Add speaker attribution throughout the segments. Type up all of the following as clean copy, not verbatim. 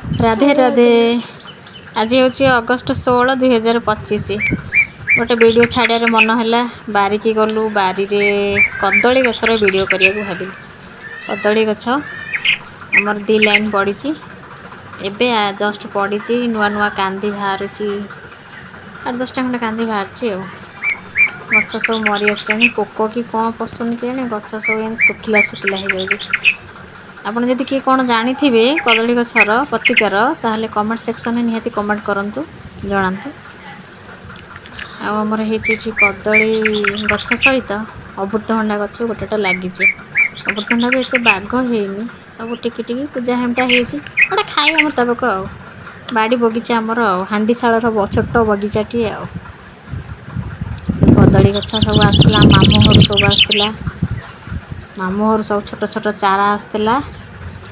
Speaker 1: राधे राधे। आज हूँ अगस्ट 16 2025। गोटे वीडियो छाड़ियार मन है बारिकी गलु बारी कदली गछर वीडियो करने को भाविली। कदली गछ आमर 2 लाइन पड़ी एबे जस्ट पड़ी नुआ नुआ कांदी बाहर 8-10टा खंडे कांदी बाहर गछ सब मरी आसला पोक कि कौन पसंद के गछ सब सुखिला सुखिला हो जाए। आपन जदि किए कौन जानी कदली गछर प्रतिकार ताहले कमेंट सेक्शन में निहाती कमेंट करंतु जणांतु। आमर होती कदली गछ सहित अमृतभंडा गछ गोटेटा लगी। अमृतभंडा भी एत बाग होनी सब टिकी टिकी पूजा हेमटा होटा खाଇବା मुताबक बाड़ी बगीचा आमर हांडीशाल छोट बगीचाटी कदली गछ सब आसला मामू घर सब आसला मामू घर सब छोट छोट चारा आसला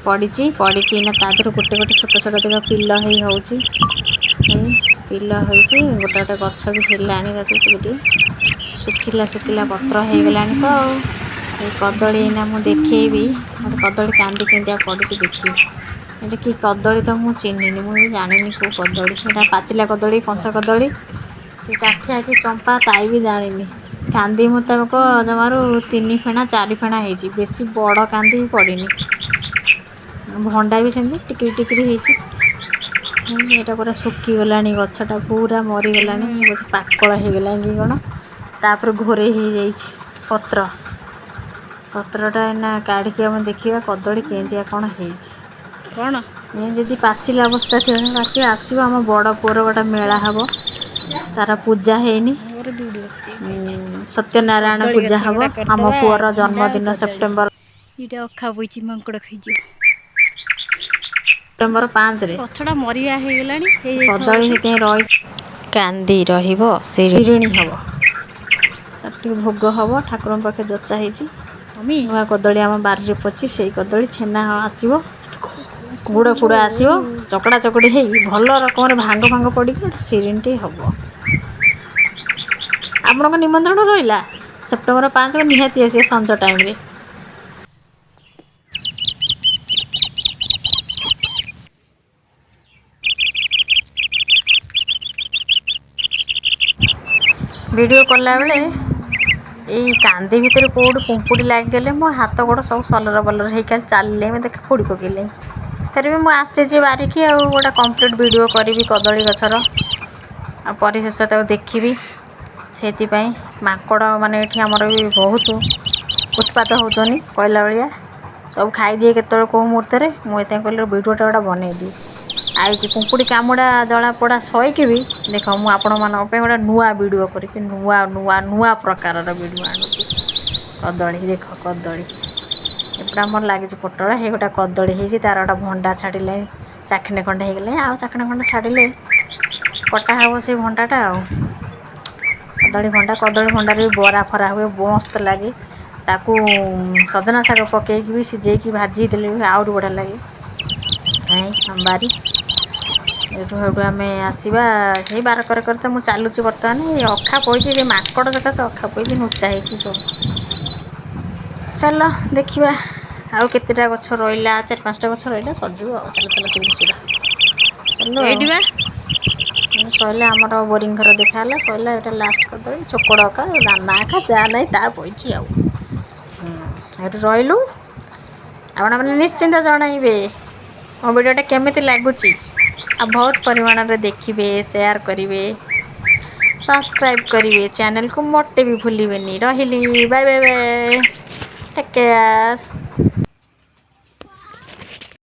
Speaker 1: पड़ी पड़ी तादर गोटे गोटे छोट छोट देख पिल हो पिल हो गोटे गोटे गछ भी है सुखिला सुखिला पत्र हो गला तो ये कदली ना मुझे देखी गोटे कदली कांदी केंदिया पड़ी देखी ये कि कदली तो मुझे चिन्हनी मुझे जानी कौ कदली यहाँ पाचिला कदली कंचा कदली कि काठिया कि चंपा ताई भी जानी कांदी मुताबक जमारू 3 फेणा 4 फेणा हो बेसी बड़ कांदी पड़नी भंडा भी सेमती टिकरी टिकरी होता पूरा सुखीगला गछटा पूरा मरीगला बोधे पाकल होगला कि कौन तापर घोरे हो पत्र पत्रटा ना काढ़ी आम देखा कदली केंदिया कौन हो कौन जदि पाचिला अवस्था थी पाची आसो आम बड़ पुअर गोटे मेला हम तार पूजा हैनी सत्यनारायण पूजा हम आम पुअर जन्मदिन सेप्टेम्बर
Speaker 2: अखा बोई मांकड़ खाई
Speaker 1: सेप्टेम्बर 5 रे
Speaker 2: गछटा मरिया हो गला
Speaker 1: कदली रही कांदी शिणी हम तार भोग हम ठाकुर पाखे जचा नुआ कदली आम बारी पची से कदली छेना आसो गुड़ फुड़ आसो चकड़ा चकड़ी हो भल रकम भांग भांग पड़ी गोटे शिरीणटी हम आपण निमंत्रण रहा सेप्टेम्बर 5 को निहाती आस संज टाइम रे। वीडियो कला बेले यही कांदी भितर कौट पुंपुड़ी लगिगले मो हाथ गोड़ सब सलर बलर होकर चलिए मैं देखे फोड़ी पकईले फिर भी मुझे बारिकी आ गोटे कंप्लीट वीडियो करी कदली गछर आ परिशेष देखी से माकड़ माने आमर भी बहुत उत्पात होनी कहला भाया सब खाई केत कौ मुहूर्त मुझे कहली वीडियोटा गोटा बनईदी आई कुंकुड़ी कामुड़ा जला पोड़ा सहीकि भी देख मुझे आपण गोटे नुआ वीडियो करके नुआ नुआ नुआ प्रकार वीडियो आणुची कदली देख कदली एपटा आमर लगी पोटल हे गोटे कदली हो तार गोटे भंडा छाड़े चाखिने खंडे होगले आ चाखिने खंडे छाड़े कटा हे से भंडाटा कदली भंडार भी बरा फरा हुए मस्त लगे ताकू सजना शाग पकईकी भी सीझे भाजी देले आहरी बढ़िया लगे बारी एठू आम आसवा से 12 करते मुझे चलुची बर्तमान अखा पड़ी माकड़ सकाशे अखा पड़ी नुचा हो चल देखा आउ केतेटा गछ रहा 4-5टा गछ रहा सरजीव चल चल सैला आमर बोरिंग घर देखा सैला ये लास्ट करदे चोकड़ अका दाना अका जा ना ता पड़ी रहीलु आपण मैंने निश्चिंत जनइबे मो वीडियोटा केमिति लगुच आ बहुत परिमाण में देखिए शेयर करेंगे सब्सक्राइब करेंगे चैनल को मोटे भी भूलिए रही bye bye bye take care.